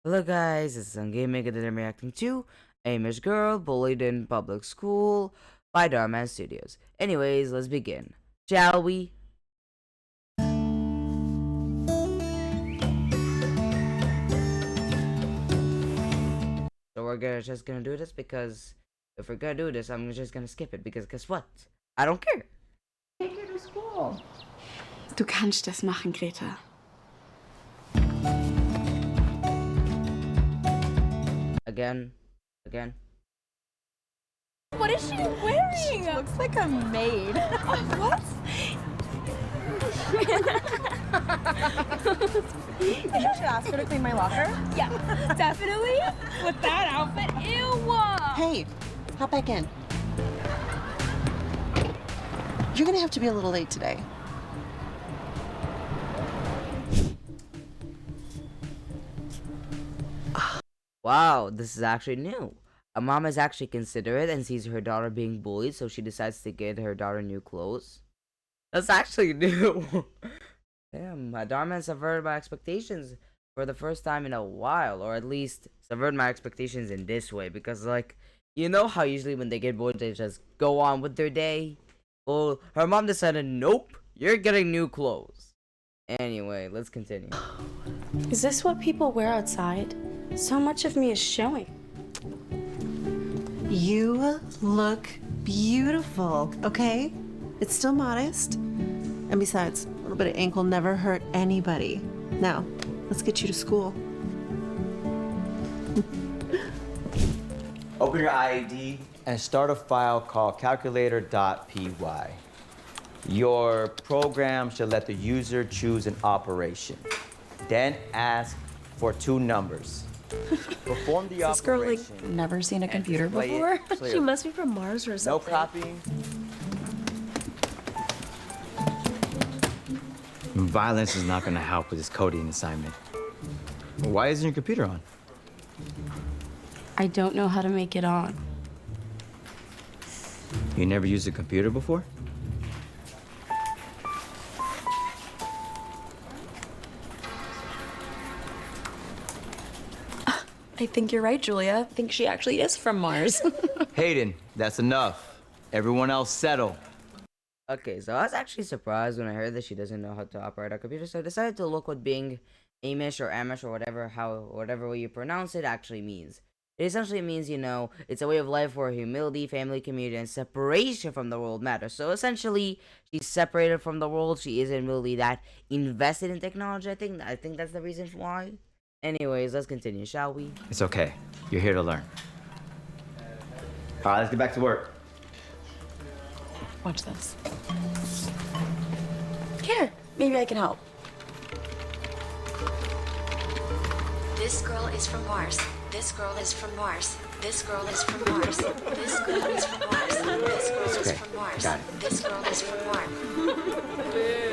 Hello guys, it's Sun Gaming and I'm reacting to AMISH Girl Bullied in Public School by DharMannStudios. Anyways, let's begin. Shall we? So we're just gonna do this because if we're gonna do this, I'm just gonna skip it because guess what? I don't care. Take her to school. Du kannst das machen, Greta. Again. What is she wearing? She looks like a maid. What? Maybe I should ask her to clean my locker. Yeah, definitely. With that outfit, ew. Hey, hop back in. You're gonna have to be a little late today. Wow, this is actually new. A mom is actually considerate and sees her daughter being bullied, so she decides to get her daughter new clothes. That's actually new. Damn, DharMann subverted my expectations for the first time in a while, or at least subverted my expectations in this way, because like, you know how usually when they get bullied they just go on with their day? Well, her mom decided, nope, you're getting new clothes. Anyway, let's continue. Is this what people wear outside? So much of me is showing. You look beautiful, okay? It's still modest. And besides, a little bit of ink will never hurt anybody. Now, let's get you to school. Open your IAD and start a file called calculator.py. Your program should let the user choose an operation. Then ask for two numbers. Perform the This girl, like, operation. never seen a and computer display it before? clearly. She must be from Mars or No something. copying. Violence is not going to help with this coding assignment. Why isn't your computer on? I don't know how to make it on. You never used a computer before? I think you're right, Julia. I think she actually is from Mars. Hayden, that's enough. Everyone else settle. Okay, so I was actually surprised when I heard that she doesn't know how to operate a computer, so I decided to look what being Amish or Amish or whatever way you pronounce it actually means. It essentially means, you know, it's a way of life where humility, family, community, and separation from the world matter. So essentially, she's separated from the world. She isn't really that invested in technology. I think that's the reason why. Anyways, let's continue, shall we? It's okay. You're here to learn. All right, let's get back to work. Watch this. Here, maybe I can help. This girl is from Mars. This girl is from Mars. This girl is from Mars. This girl is from Mars. This girl is Okay, from Mars. got it. This girl is from Mars.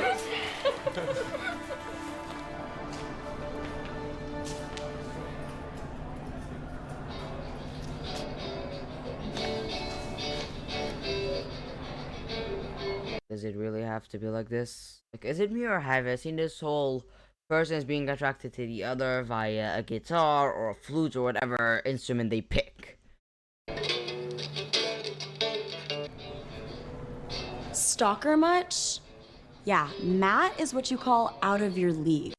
Does it really have to be like this? Like, is it me or have I seen this whole person is being attracted to the other via a guitar or a flute or whatever instrument they pick? Stalker much? Yeah, Matt is what you call out of your league.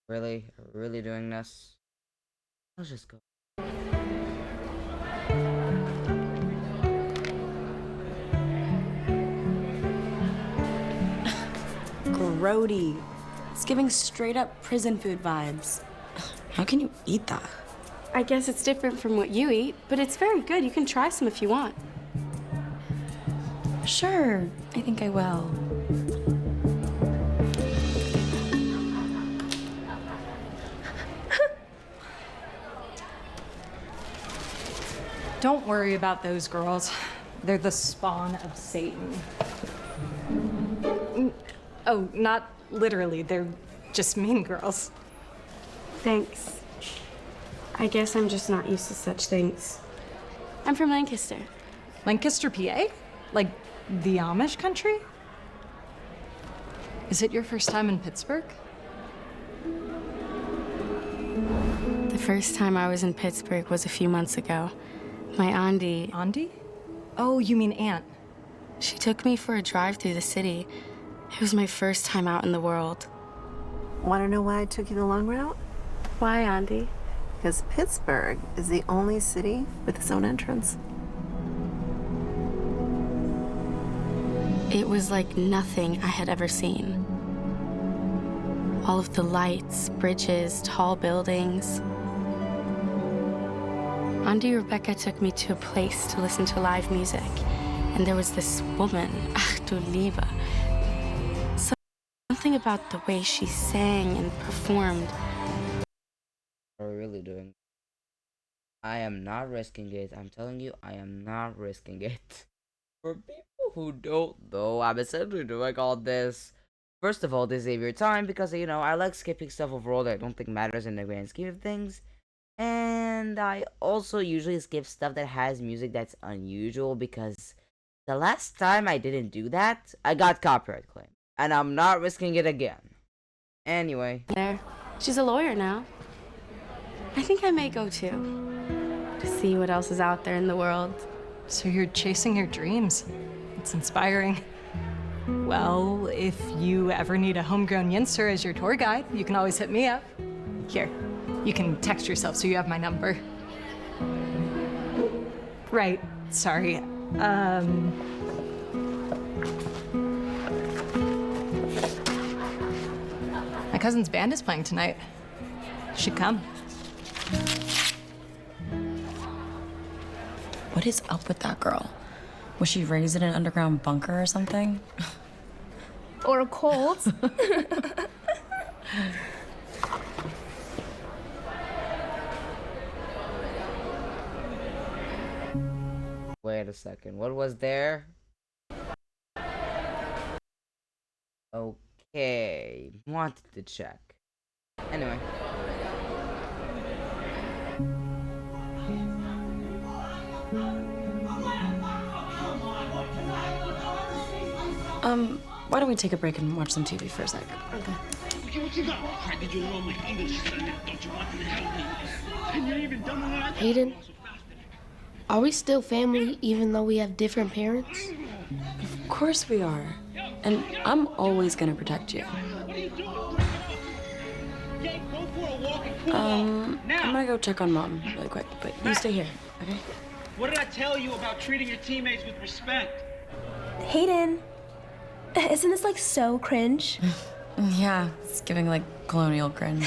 Really? Are we really doing this? Let's just go. Grody. It's giving straight up prison food vibes. How can you eat that? I guess it's different from what you eat, but it's very good. You can try some if you want. Sure, I think I will. Don't worry about those girls. They're the spawn of Satan. Oh, not literally. They're just mean girls. Thanks. I guess I'm just not used to such things. I'm from Lancaster. Lancaster, PA? Like the Amish country? Is it your first time in Pittsburgh? first time I was in Pittsburgh was a few months ago. My auntie, Andy? Oh, you mean aunt. she took me for a drive through the city. It was my first time out in the world. Want to know why I took you the long route? Why, auntie? Because Pittsburgh is the only city with its own entrance. It was like nothing I had ever seen. All of the lights, bridges, tall buildings. Auntie Rebecca took me to a place to listen to live music, and there was this woman, ach du Liebe. Something about the way she sang and performed. What are we really doing? I am not risking it. I'm telling you, I am not risking it. For people who don't know, I'm essentially doing all this. First of all, to save your time, because, you know, I like skipping stuff overall that I don't think matters in the grand scheme of things. And I also usually skip stuff that has music that's unusual, because the last time I didn't do that, I got copyright claim. And I'm not risking it again. Anyway. There. She's a lawyer now. I think I may go too. To see what else is out there in the world. So you're chasing your dreams. It's inspiring. Well, if you ever need a homegrown yinster as your tour guide, you can always hit me up. Here, you can text yourself so you have my number. Right, sorry. My cousin's band is playing tonight. You should come. What is up with that girl? Was she raised in an underground bunker or something? Or a cult. Wait a second. What was there? Okay. Wanted to check. Anyway. Why don't we take a break and watch some TV for a sec? Okay. Hayden, are we still family even though we have different parents? Of course we are. And I'm always gonna protect you. I'm gonna go check on Mom really quick, but you stay here, okay? What did I tell you about treating your teammates with respect? Hayden, isn't this like so cringe? Yeah, it's giving like colonial cringe.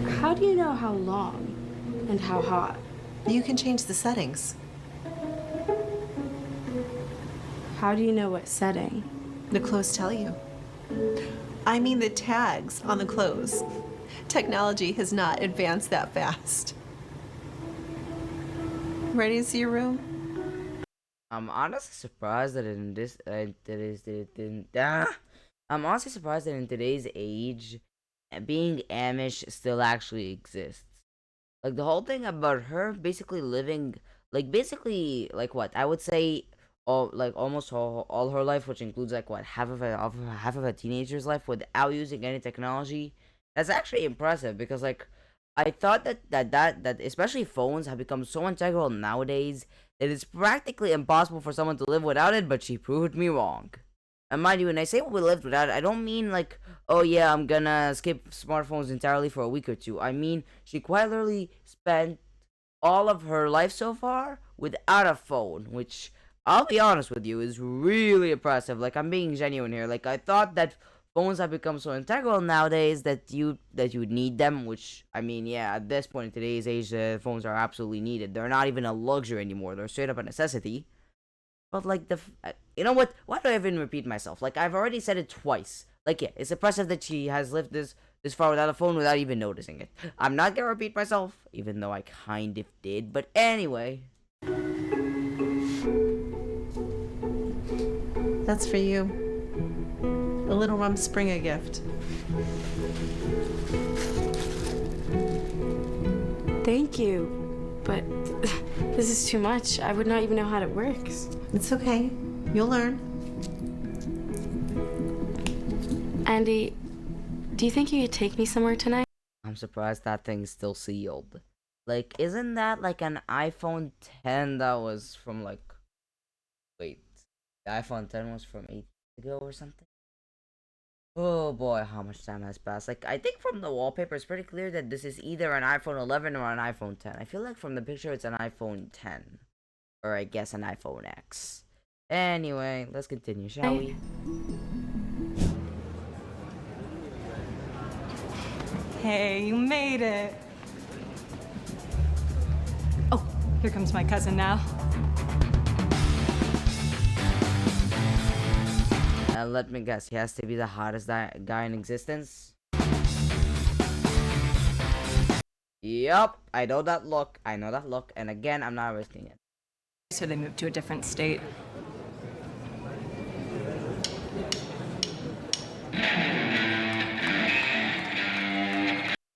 How do you know how long and how hot? You can change the settings. How do you know what setting? The clothes tell you. I mean the tags on the clothes. Technology has not advanced that fast. Ready to see your room? I'm honestly surprised that in this I'm honestly surprised that in today's age, being Amish still actually exists. Like the whole thing about her basically living, like what I would say, almost all her life, which includes like what half of a teenager's life without using any technology. That's actually impressive because like I thought that especially phones have become so integral nowadays that it's practically impossible for someone to live without it, but she proved me wrong. And mind you, when I say we lived without it, I don't mean like, oh yeah, I'm gonna skip smartphones entirely for a week or two. I mean, she quite literally spent all of her life so far without a phone, which, I'll be honest with you, is really impressive. Like, I'm being genuine here. Like, I thought that phones have become so integral nowadays that you would need them, which, I mean, yeah, at this point in today's age, phones are absolutely needed. They're not even a luxury anymore. They're straight up a necessity. But, like, you know what? Why do I even repeat myself? Like, I've already said it twice. Like, yeah, it's impressive that she has lived this far without a phone without even noticing it. I'm not gonna repeat myself, even though I kind of did. But anyway. That's for you. A little rum Springer gift. Thank you, but this is too much. I would not even know how it works. It's okay. You'll learn. Andy, do you think you could take me somewhere tonight? I'm surprised that thing's still sealed. Like, isn't that like an iPhone 10 that was from like... Wait, the iPhone 10 was from 8 years ago or something? Oh boy, how much time has passed. Like, I think from the wallpaper, it's pretty clear that this is either an iPhone 11 or an iPhone 10. I feel like from the picture, it's an iPhone 10. Or I guess an iPhone X. Anyway, let's continue, shall we? Hey, you made it. Oh, here comes my cousin now. Let me guess, he has to be the hottest guy in existence? Yup, I know that look, and again, I'm not risking it. So they moved to a different state.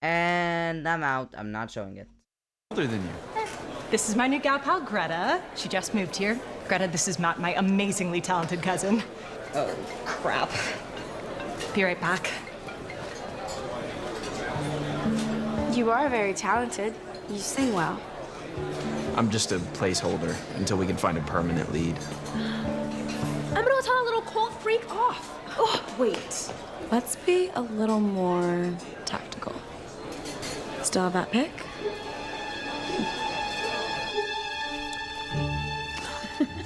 And I'm out, I'm not showing it. Older than you. This is my new gal pal, Greta. She just moved here. Greta, this is Matt, my amazingly talented cousin. Oh, crap. Be right back. You are very talented. You sing well. I'm just a placeholder until we can find a permanent lead. I'm gonna tell a little cold freak off. Oh, wait. Let's be a little more tactical. Still have that pick?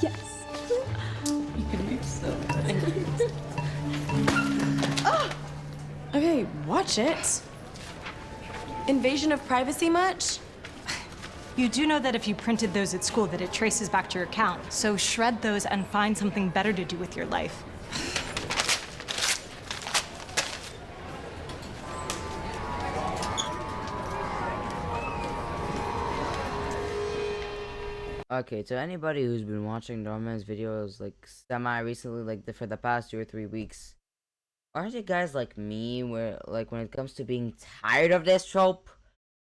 Yes. You can be so good. Oh! Okay, watch it. Invasion of privacy much? You do know that if you printed those at school that it traces back to your account, so shred those and find something better to do with your life. Okay, to anybody who's been watching DharMann's videos like semi-recently, like for the past 2 or 3 weeks, aren't you guys like me, where like when it comes to being tired of this trope?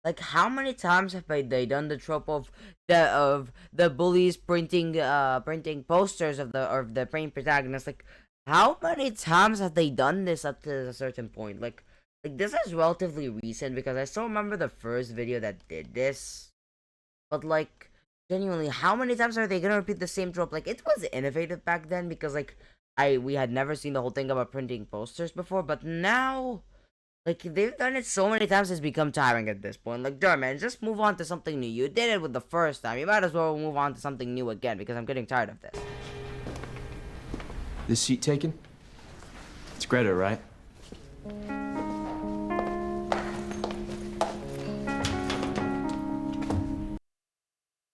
Like, how many times have they done the trope of the bullies printing posters of the main protagonist? Like, how many times have they done this up to a certain point? Like this is relatively recent because I still remember the first video that did this, but like, genuinely, how many times are they gonna repeat the same trope? Like, it was innovative back then because like we had never seen the whole thing about printing posters before, but now, like, they've done it so many times it's become tiring at this point. Like, DharMann, just move on to something new. You did it with the first time. You might as well move on to something new again because I'm getting tired of this. This seat taken? It's Greta, right?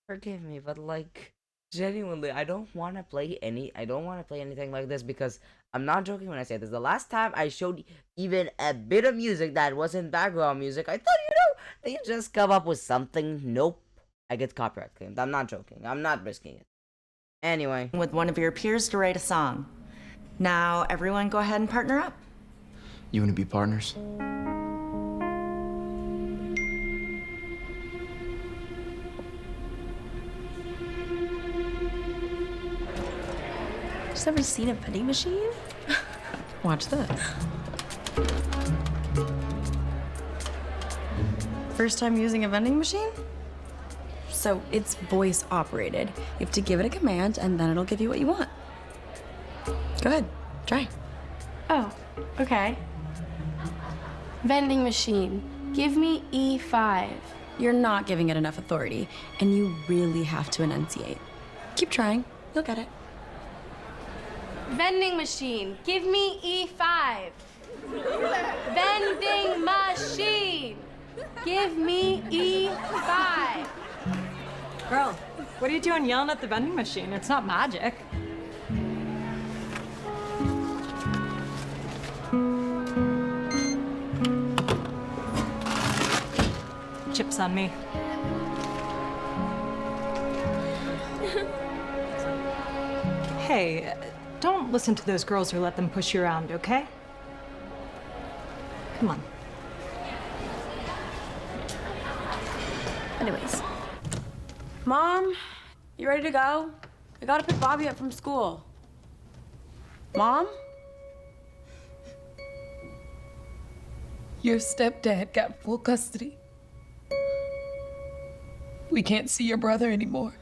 Forgive me, but like, genuinely, I don't want to play anything like this because I'm not joking when I say this. The last time I showed even a bit of music that wasn't background music, I thought, they just come up with something. Nope. I get copyright claimed. I'm not joking. I'm not risking it. Anyway. With one of your peers to write a song. Now, everyone go ahead and partner up. You want to be partners? Just ever seen a vending machine? Watch this. First time using a vending machine? So it's voice operated. You have to give it a command and then it'll give you what you want. Go ahead, try. Oh, okay. Vending machine. Give me E5. You're not giving it enough authority, and you really have to enunciate. Keep trying, you'll get it. Vending machine. Give me E5. Vending machine. Give me E5. Girl, what are you doing yelling at the vending machine? It's not magic. Chips on me. Hey, don't listen to those girls or let them push you around, okay? Come on. Anyways. Mom, you ready to go? I gotta pick Bobby up from school. Mom? Your stepdad got full custody. We can't see your brother anymore.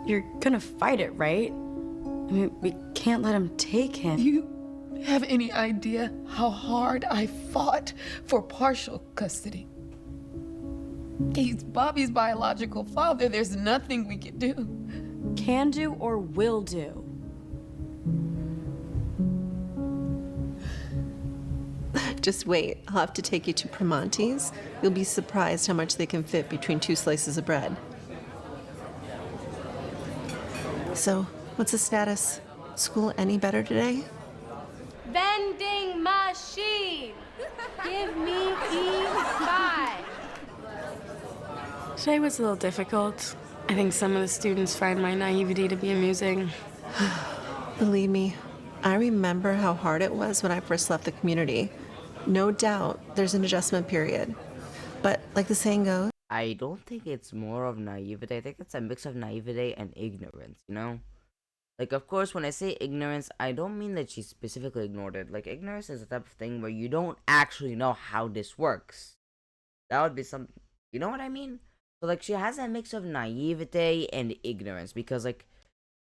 You're gonna fight it, right? I mean, we can't let him take him. You have any idea how hard I fought for partial custody? He's Bobby's biological father. There's nothing we can do. Can do or will do? Just wait. I'll have to take you to Primanti's. You'll be surprised how much they can fit between 2 slices of bread. So, what's the status? School any better today? Vending machine. Give me E5. Today was a little difficult. I think some of the students find my naivety to be amusing. Believe me, I remember how hard it was when I first left the community. No doubt there's an adjustment period. But like the saying goes, I don't think it's more of naivety. I think it's a mix of naivety and ignorance, you know? Like, of course, when I say ignorance, I don't mean that she specifically ignored it. Like, ignorance is the type of thing where you don't actually know how this works. That would be some, you know what I mean? So, like, she has a mix of naivete and ignorance. Because, like,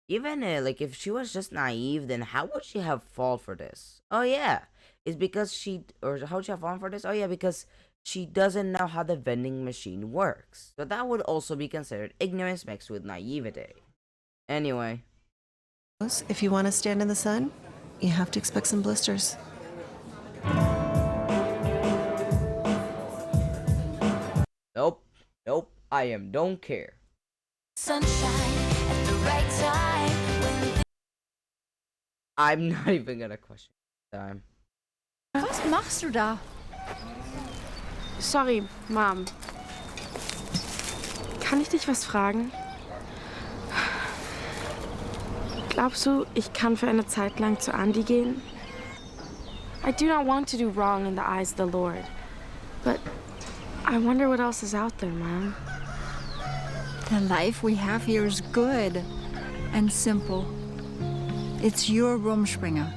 even, like, if she was just naive, then how would she have fallen for this? Oh, yeah. It's because or how would she have fallen for this? Oh, yeah, because she doesn't know how the vending machine works. So that would also be considered ignorance mixed with naivete. Anyway. if you want to stand in the sun, you have to expect some blisters. Nope. I don't care. Sunshine at the right time when I'm not even gonna question time. Was machst du da? Sorry, Mom. Kann ich dich was fragen? Glaubst du, ich kann für eine Zeit lang zu Andy gehen? I do not want to do wrong in the eyes of the Lord, but I wonder what else is out there, Mom. The life we have here is good and simple. It's your Rumspringa.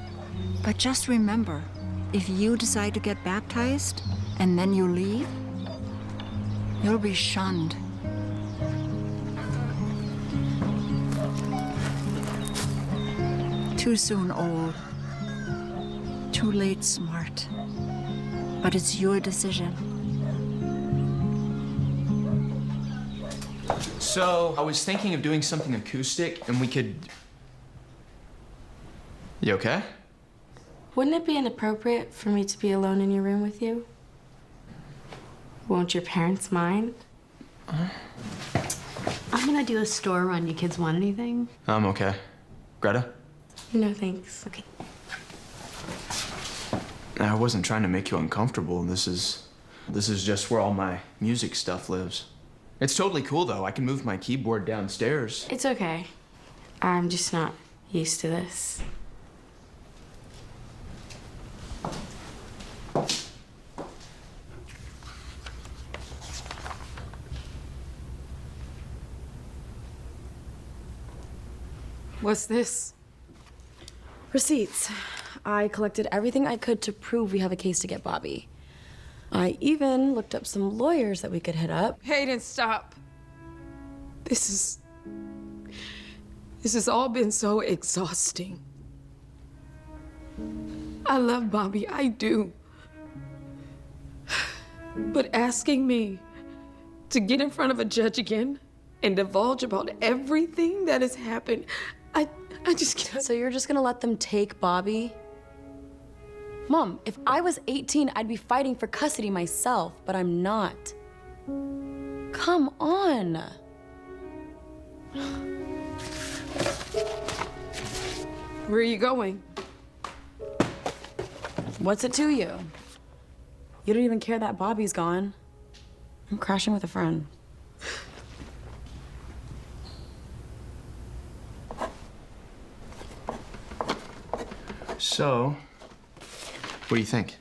But just remember, if you decide to get baptized and then you leave, you'll be shunned. Too soon old, too late smart. But it's your decision. So, I was thinking of doing something acoustic, and we could... You okay? Wouldn't it be inappropriate for me to be alone in your room with you? Won't your parents mind? I'm gonna do a store run. You kids want anything? I'm okay. Greta? No, thanks. Okay. I wasn't trying to make you uncomfortable. This is just where all my music stuff lives. It's totally cool, though. I can move my keyboard downstairs. It's okay. I'm just not used to this. What's this? Receipts. I collected everything I could to prove we have a case to get Bobby. I even looked up some lawyers that we could hit up. Hayden, stop. This has all been so exhausting. I love Bobby, I do. But asking me to get in front of a judge again and divulge about everything that has happened, I just can't. So you're just gonna let them take Bobby? Mom, if I was 18, I'd be fighting for custody myself, but I'm not. Come on. Where are you going? What's it to you? You don't even care that Bobby's gone. I'm crashing with a friend. So, what do you think?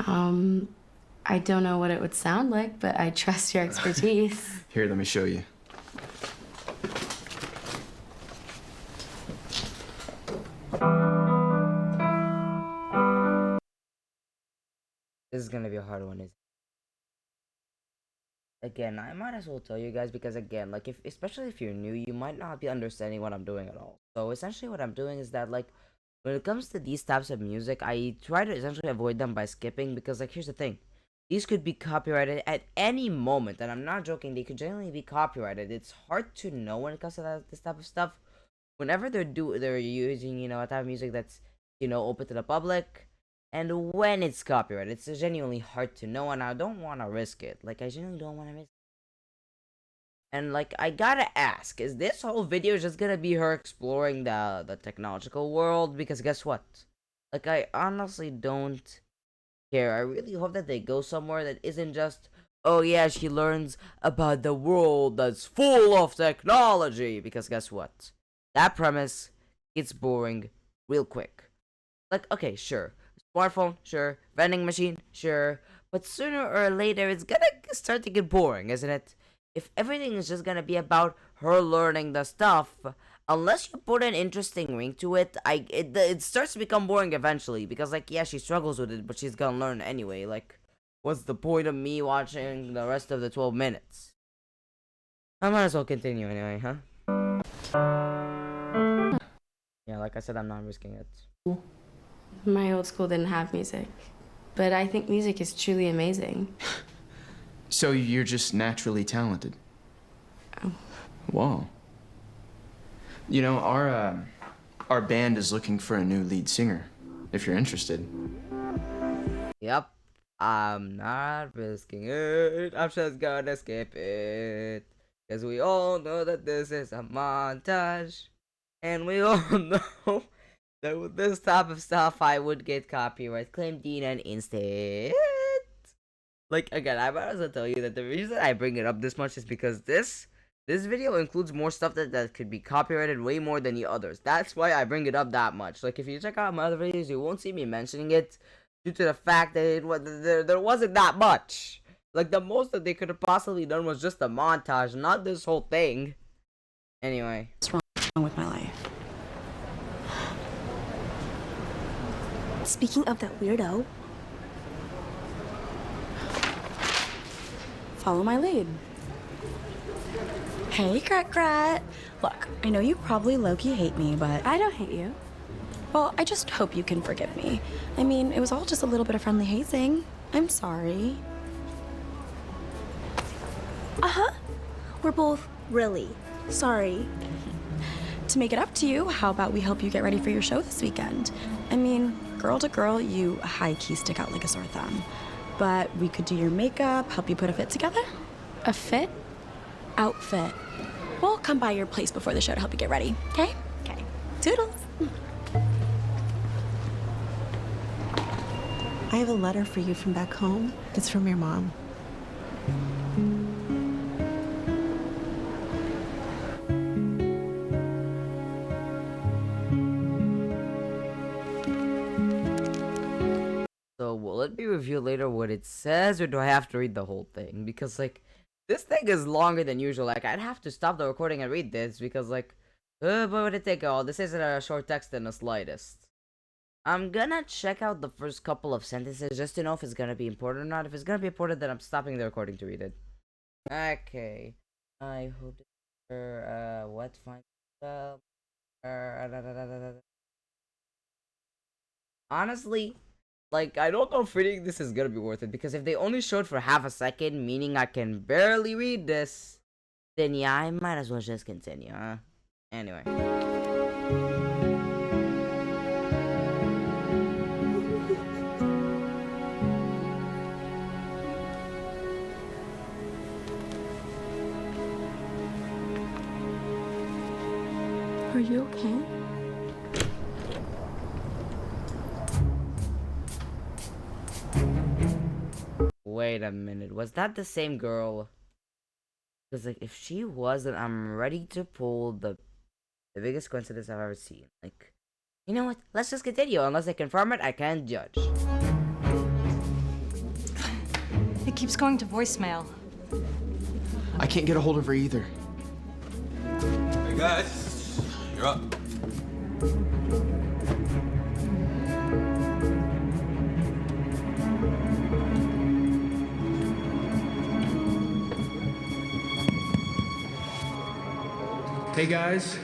I don't know what it would sound like, but I trust your expertise. Here, let me show you. This is gonna be a hard one, isn't it? Again, I might as well tell you guys because again, like especially if you're new, you might not be understanding what I'm doing at all. So essentially what I'm doing is that like when it comes to these types of music, I try to essentially avoid them by skipping because like here's the thing. These could be copyrighted at any moment, and I'm not joking, they could genuinely be copyrighted. It's hard to know when it comes to this type of stuff. Whenever they're using, you know, a type of music that's, you know, open to the public, and when it's copyrighted, it's genuinely hard to know, and I don't want to risk it. Like, I genuinely don't want to risk it. And, like, I gotta ask, is this whole video just gonna be her exploring the technological world? Because guess what? Like, I honestly don't care. I really hope that they go somewhere that isn't just, oh yeah, she learns about the world that's full of technology. Because guess what? That premise gets boring real quick. Like, okay, sure. Smartphone, sure. Vending machine, sure. But sooner or later, it's gonna start to get boring, isn't it? If everything is just gonna be about her learning the stuff, unless you put an interesting ring to it, it starts to become boring eventually. Because, like, yeah, she struggles with it, but she's gonna learn anyway. Like, what's the point of me watching the rest of the 12 minutes? I might as well continue anyway, huh? Yeah, like I said, I'm not risking it. My old school didn't have music, but I think music is truly amazing. So you're just naturally talented? Oh. Wow. You know, our band is looking for a new lead singer, if you're interested. Yep. I'm not risking it. I'm just gonna skip it. Because we all know that this is a montage. And we all know that with this type of stuff, I would get copyright claimed in an instant. Like, again, I might as well tell you that the reason I bring it up this much is because this video includes more stuff that could be copyrighted way more than the others. That's why I bring it up that much. Like, if you check out my other videos, you won't see me mentioning it due to the fact that there wasn't that much. Like, the most that they could have possibly done was just a montage, not this whole thing. Anyway. What's wrong with my life? Speaking of that weirdo, follow my lead. Hey, Gret. Look, I know you probably low-key hate me, but I don't hate you. Well, I just hope you can forgive me. I mean, it was all just a little bit of friendly hazing. I'm sorry. Uh-huh. We're both really sorry. To make it up to you, how about we help you get ready for your show this weekend? I mean, girl to girl, you high-key stick out like a sore thumb. But we could do your makeup, help you put a fit together. A fit? Outfit. We'll come by your place before the show to help you get ready, okay? Okay. Toodles. I have a letter for you from back home. It's from your mom. So, will it be revealed later what it says, or do I have to read the whole thing? Because, like, this thing is longer than usual. Like, I'd have to stop the recording and read this, because, like, what would it take all? This isn't a short text in the slightest. I'm gonna check out the first couple of sentences just to know if it's gonna be important or not. If it's gonna be important, then I'm stopping the recording to read it. Okay. I hope what fine honestly, like, I don't know if reading this is gonna be worth it, because if they only showed for half a second, meaning I can barely read this, then yeah, I might as well just continue, huh? Anyway. Are you okay? Wait a minute, was that the same girl? Because, like, if she was, then I'm ready to pull the biggest coincidence I've ever seen. Like, you know what? Let's just continue. Unless I confirm it, I can't judge. keeps going to voicemail. I can't get a hold of her either. Hey guys, you're up. Hey guys,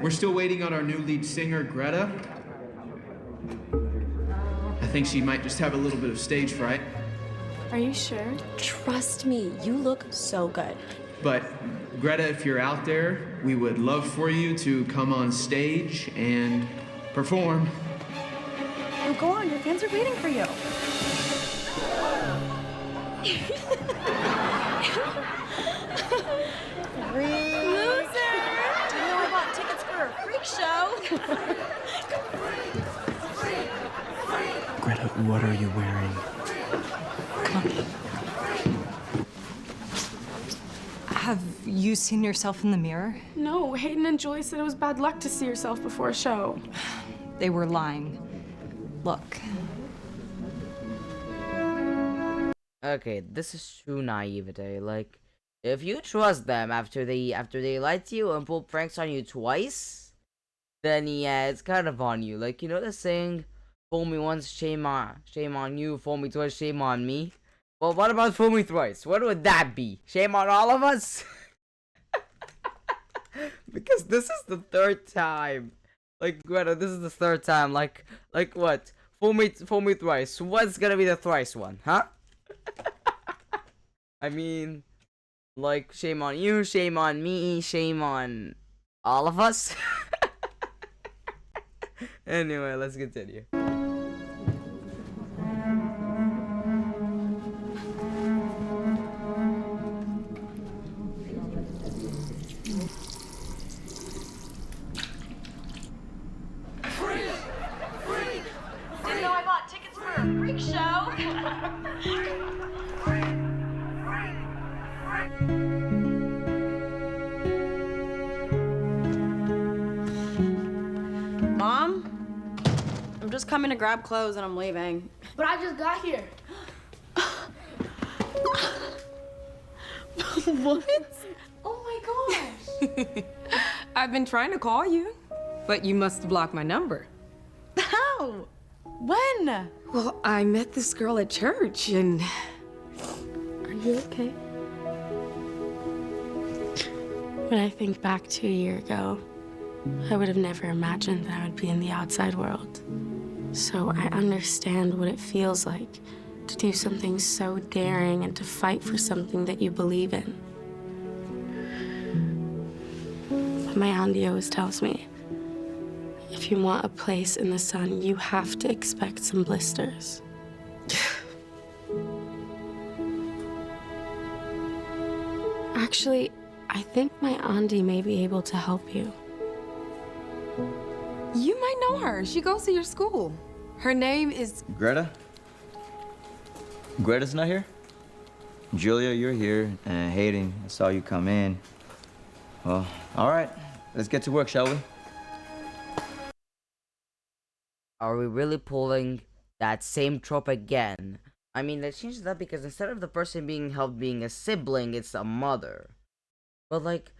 we're still waiting on our new lead singer, Greta. I think she might just have a little bit of stage fright. Are you sure? Trust me, you look so good. But Greta, if you're out there, we would love for you to come on stage and perform. Oh, go on, your fans are waiting for you. Loser! Didn't know I bought tickets for a freak show. Greta, what are you wearing? Have you seen yourself in the mirror? No, Hayden and Joy said it was bad luck to see yourself before a show. They were lying. Look. Okay, this is true naivete. Like, if you trust them after they lied to you and pulled pranks on you twice, then yeah, it's kind of on you. Like, you know the saying, "Fool me once, shame on you. Fool me twice, shame on me." Well, what about fool me thrice? What would that be? Shame on all of us? Because this is the third time. Like, Greta, this is the third time. Like what? Fool me thrice. What's gonna be the thrice one, huh? I mean, like, shame on you, shame on me, shame on all of us. Anyway, let's continue. Didn't know I bought tickets for a freak show. Mom? I'm just coming to grab clothes and I'm leaving. But I just got here. What? Oh my gosh. I've been trying to call you, but you must have blocked my number. How? When? Well, I met this girl at church and... Are you okay? When I think back to a year ago, I would have never imagined that I would be in the outside world. So I understand what it feels like to do something so daring and to fight for something that you believe in. But my auntie always tells me, if you want a place in the sun, you have to expect some blisters. Actually, I think my auntie may be able to help you. You might know her. She goes to your school. Her name is... Greta? Greta's not here? Julia, you're here. And Hayden, I saw you come in. Well, all right. Let's get to work, shall we? Are we really pulling that same trope again? I mean, they changed that because instead of the person being helped being a sibling, it's a mother. But like,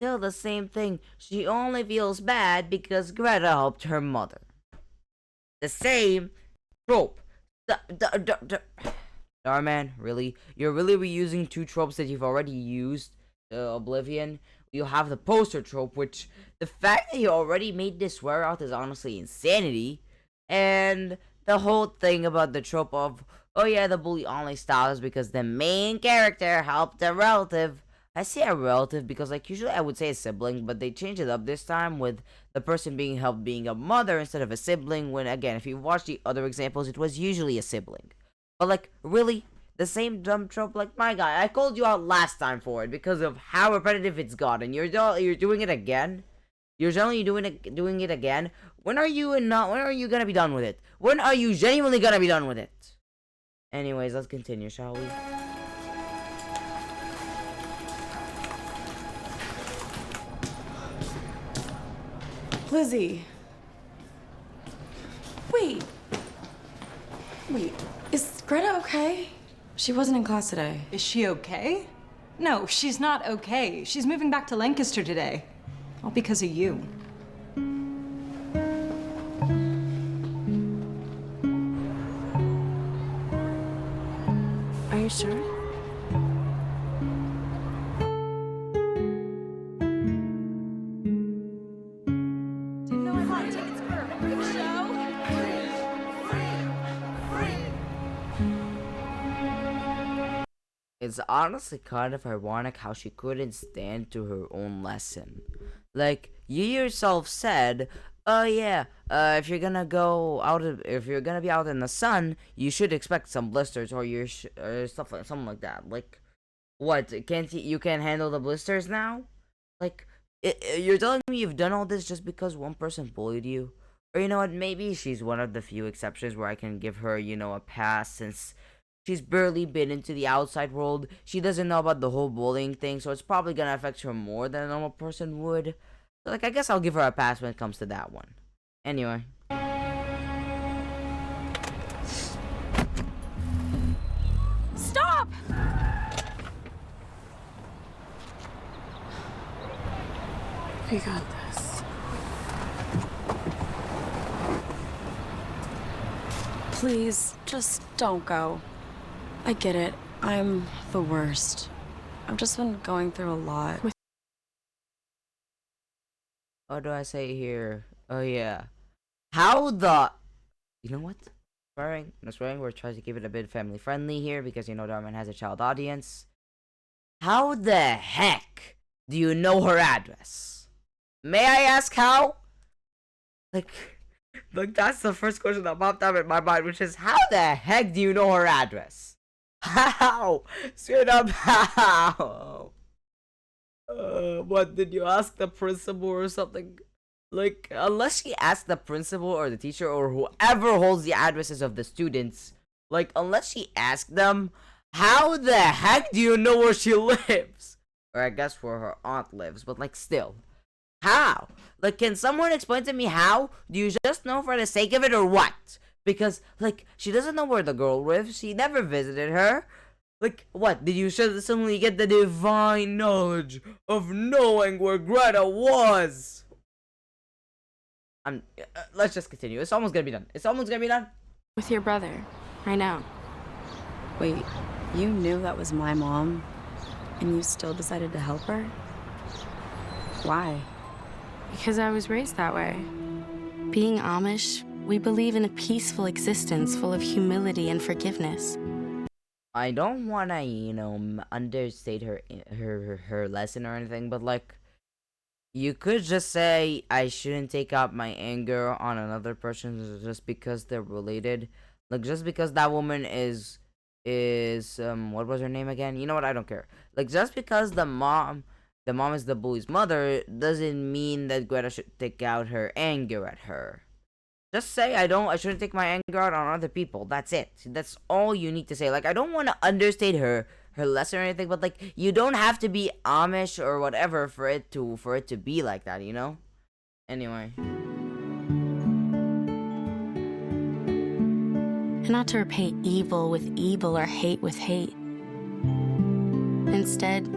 still the same thing. She only feels bad because Greta helped her mother. The same trope. DharMann, really? You're really reusing two tropes that you've already used? Oblivion? You have the poster trope, which the fact that you already made this wear out is honestly insanity. And the whole thing about the trope of, oh yeah, the bully only stops because the main character helped a relative. I say a relative because, like, usually I would say a sibling, but they changed it up this time with the person being helped being a mother instead of a sibling, when, again, if you watch the other examples, it was usually a sibling. But, like, really? The same dumb trope? Like, my guy, I called you out last time for it because of how repetitive it's gotten. You're doing it again? You're generally doing it again? When are you gonna be done with it? When are you genuinely gonna be done with it? Anyways, let's continue, shall we? Lizzie. Wait, is Greta okay? She wasn't in class today. Is she okay? No, she's not okay. She's moving back to Lancaster today. All because of you. Are you sure? Didn't know I bought tickets for a freak show. It's honestly kind of ironic how she couldn't stand to her own lesson. Like, you yourself said, oh yeah, if you're gonna be out in the sun, you should expect some blisters or something like that. Like, what, you can't handle the blisters now? Like, you're telling me you've done all this just because one person bullied you? Or you know what, maybe she's one of the few exceptions where I can give her, a pass, since she's barely been into the outside world. She doesn't know about the whole bullying thing, so it's probably gonna affect her more than a normal person would. So, like, I guess I'll give her a pass when it comes to that one. Anyway. Stop! We got this. Please, just don't go. I get it. I'm the worst. I've just been going through a lot. What do I say here? Oh yeah. How the... You know what? No swearing. We're trying to keep it a bit family friendly here because DharMann has a child audience. How the heck do you know her address? May I ask how? Like that's the first question that popped up in my mind, which is, how the heck do you know her address? How? Straight up, how? What, did you ask the principal or something? Like, unless she asked the principal or the teacher or whoever holds the addresses of the students, like, unless she asked them, how the heck do you know where she lives? Or I guess where her aunt lives, but like, still. How? Like, can someone explain to me how? Do you just know for the sake of it or what? Because, like, she doesn't know where the girl lives. She never visited her. Like, what? Did you suddenly get the divine knowledge of knowing where Greta was? Let's just continue. It's almost gonna be done. It's almost gonna be done. With your brother. I know. Wait, you knew that was my mom, and you still decided to help her? Why? Because I was raised that way. Being Amish, we believe in a peaceful existence full of humility and forgiveness. I don't wanna, understate her lesson or anything, but like, you could just say, I shouldn't take out my anger on another person just because they're related. Like, just because that woman is what was her name again? You know what, I don't care. Like, just because the mom is the bully's mother doesn't mean that Greta should take out her anger at her. Just say, I shouldn't take my anger out on other people. That's it. That's all you need to say. Like, I don't want to understate her lesson or anything, but like, you don't have to be Amish or whatever for it to be like that, Anyway. And not to repay evil with evil or hate with hate. Instead,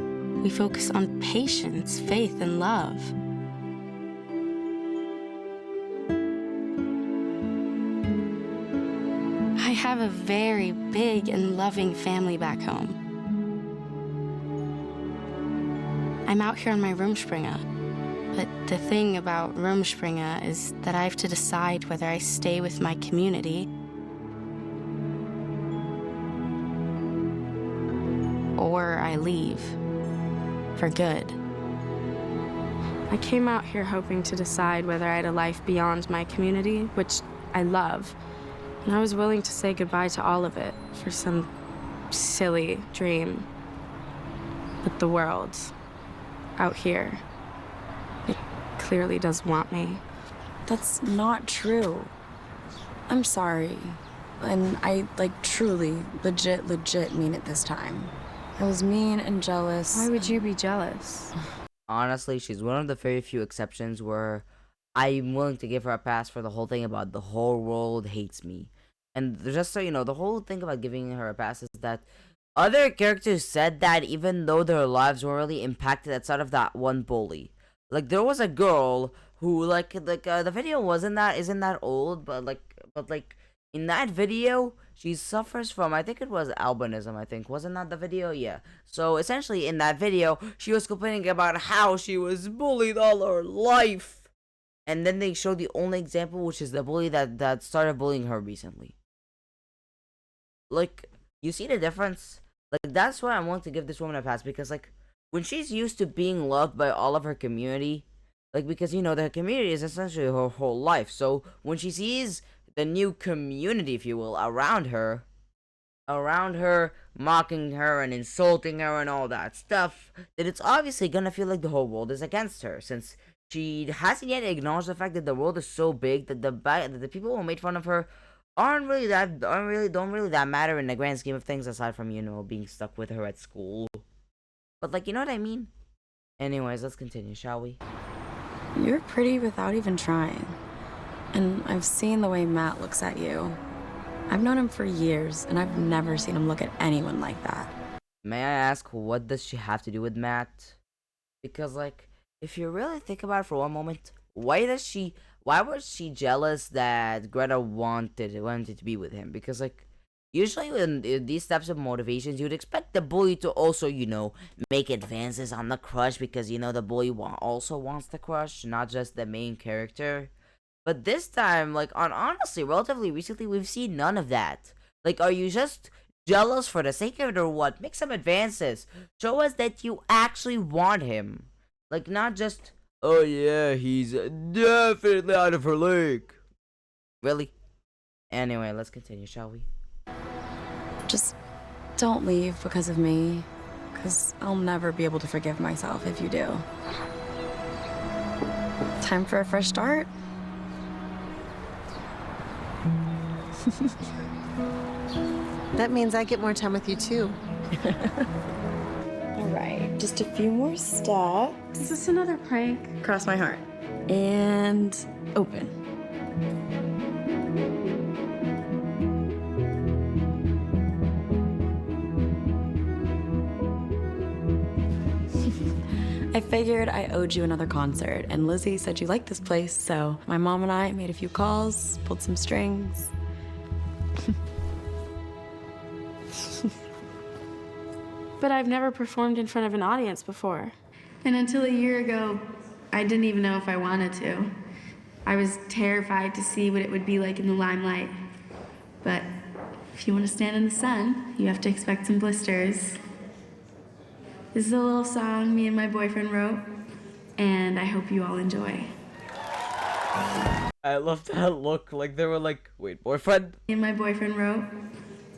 we focus on patience, faith, and love. I have a very big and loving family back home. I'm out here on my Rumspringa, but the thing about Rumspringa is that I have to decide whether I stay with my community or I leave for good. I came out here hoping to decide whether I had a life beyond my community, which I love, and I was willing to say goodbye to all of it for some silly dream. But the world, out here, it clearly does want me. That's not true. I'm sorry. And I, truly, legit mean it this time. I was mean and jealous. Why would you be jealous? Honestly, she's one of the very few exceptions where I'm willing to give her a pass for the whole thing about the whole world hates me. And just so you know, the whole thing about giving her a pass is that other characters said that even though their lives were really impacted outside of that one bully. Like, there was a girl who, the video isn't that old, but in that video, she suffers from, I think it was albinism, I think. Wasn't that the video? Yeah. So, essentially, in that video, she was complaining about how she was bullied all her life. And then they showed the only example, which is the bully that started bullying her recently. Like, you see the difference? Like, that's why I want to give this woman a pass, because, like, when she's used to being loved by all of her community, like, because, you know, the community is essentially her whole life, so when she sees the new community, if you will, around her, mocking her and insulting her and all that stuff, then it's obviously gonna feel like the whole world is against her, since she hasn't yet acknowledged the fact that the world is so big that the people who made fun of her don't really that matter in the grand scheme of things, aside from, you know, being stuck with her at school. But, like, you know what I mean? Anyways, let's continue, shall we? You're pretty without even trying. And I've seen the way Matt looks at you. I've known him for years, and I've never seen him look at anyone like that. May I ask, what does she have to do with Matt? Because, like, if you really think about it for one moment, why was she jealous that Greta wanted to be with him? Because, like, usually in these types of motivations, you'd expect the bully to also, you know, make advances on the crush, because, you know, the bully also wants the crush, not just the main character. But this time, like, honestly, relatively recently, we've seen none of that. Like, are you just jealous for the sake of it, or what? Make some advances. Show us that you actually want him. Like, not just, oh yeah, he's definitely out of her league. Really? Anyway, let's continue, shall we? Just don't leave because of me, because I'll never be able to forgive myself if you do. Time for a fresh start? That means I get more time with you too. All right, just a few more steps. Is this another prank? Cross my heart. And open. I figured I owed you another concert, and Lizzie said you liked this place, so my mom and I made a few calls, pulled some strings. But I've never performed in front of an audience before. And until a year ago, I didn't even know if I wanted to. I was terrified to see what it would be like in the limelight. But if you want to stand in the sun, you have to expect some blisters. This is a little song me and my boyfriend wrote, and I hope you all enjoy. I love that look. Like, they were like, wait, boyfriend? Me and my boyfriend wrote,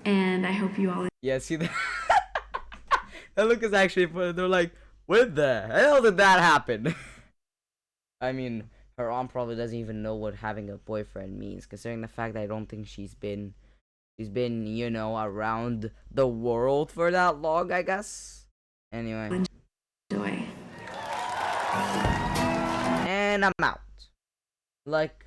and I hope you all. Yeah, see that? That look is actually funny. They're like, when the hell did that happen? I mean, her aunt probably doesn't even know what having a boyfriend means, considering the fact that I don't think she's been, you know, around the world for that long, I guess. Anyway. Enjoy. And I'm out. Like,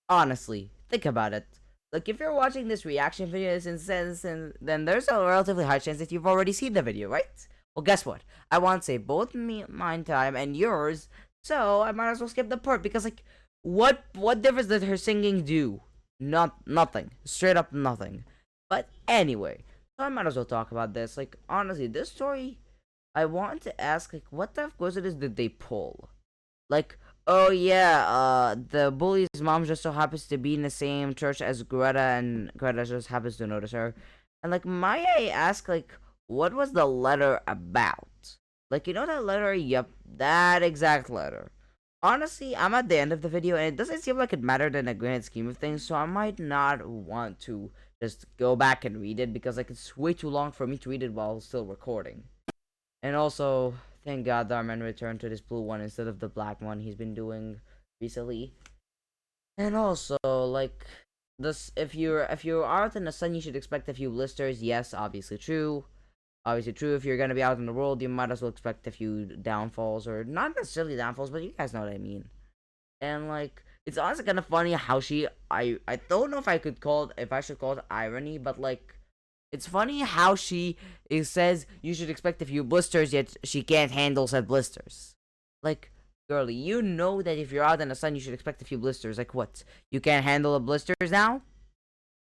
honestly, think about it. Like, if you're watching this reaction video, then there's a relatively high chance that you've already seen the video, right? Well, guess what? I want to save both mine time and yours, so I might as well skip the part, because, like, what difference did her singing do? Nothing. Straight up nothing. But anyway, so I might as well talk about this. Like, honestly, this story, I want to ask, like, what type of coincidence did they pull? Like, oh yeah, the bully's mom just so happens to be in the same church as Greta, and Greta just happens to notice her. And, like, might I ask, like, what was the letter about? Like, you know that letter? Yep, that exact letter. Honestly, I'm at the end of the video, and it doesn't seem like it mattered in the grand scheme of things, so I might not want to just go back and read it, because, like, it's way too long for me to read it while still recording. And also, thank God DharMann returned to this blue one instead of the black one he's been doing recently. And also, like, this, if you're out in the sun, you should expect a few blisters. Yes, obviously true. Obviously true. If you're gonna be out in the world, you might as well expect a few downfalls, or not necessarily downfalls, but you guys know what I mean. And, like, it's honestly kind of funny how I don't know if I should call it irony, but like, it's funny how it says you should expect a few blisters, yet she can't handle said blisters. Like, girlie, you know that if you're out in the sun, you should expect a few blisters. Like, what? You can't handle the blisters now?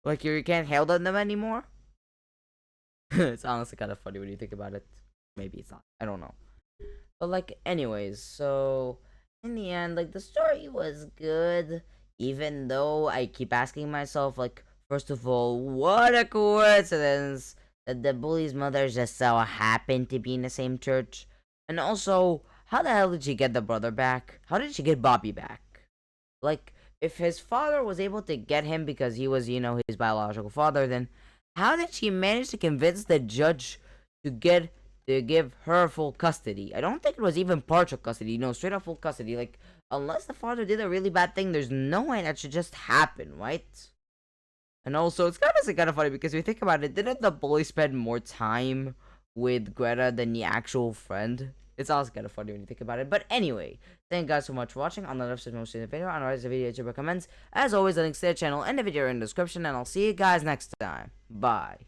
Like, you can't handle them anymore? It's honestly kind of funny when you think about it. Maybe it's not. I don't know. But, like, anyways, so in the end, like, the story was good. Even though I keep asking myself, like, first of all, what a coincidence that the bully's mother just so happened to be in the same church. And also, how the hell did she get the brother back? How did she get Bobby back? Like, if his father was able to get him because he was, his biological father, then how did she manage to convince the judge to give her full custody? I don't think it was even partial custody, straight up full custody. Like, unless the father did a really bad thing, there's no way that should just happen, right? And also, it's kind of funny because if you think about it, didn't the bully spend more time with Greta than the actual friend? It's also kind of funny when you think about it. But anyway, thank you guys so much for watching. On the left side, most of the video, on the right side, the video YouTube recommends. As always, the links to the channel and the video are in the description, and I'll see you guys next time. Bye.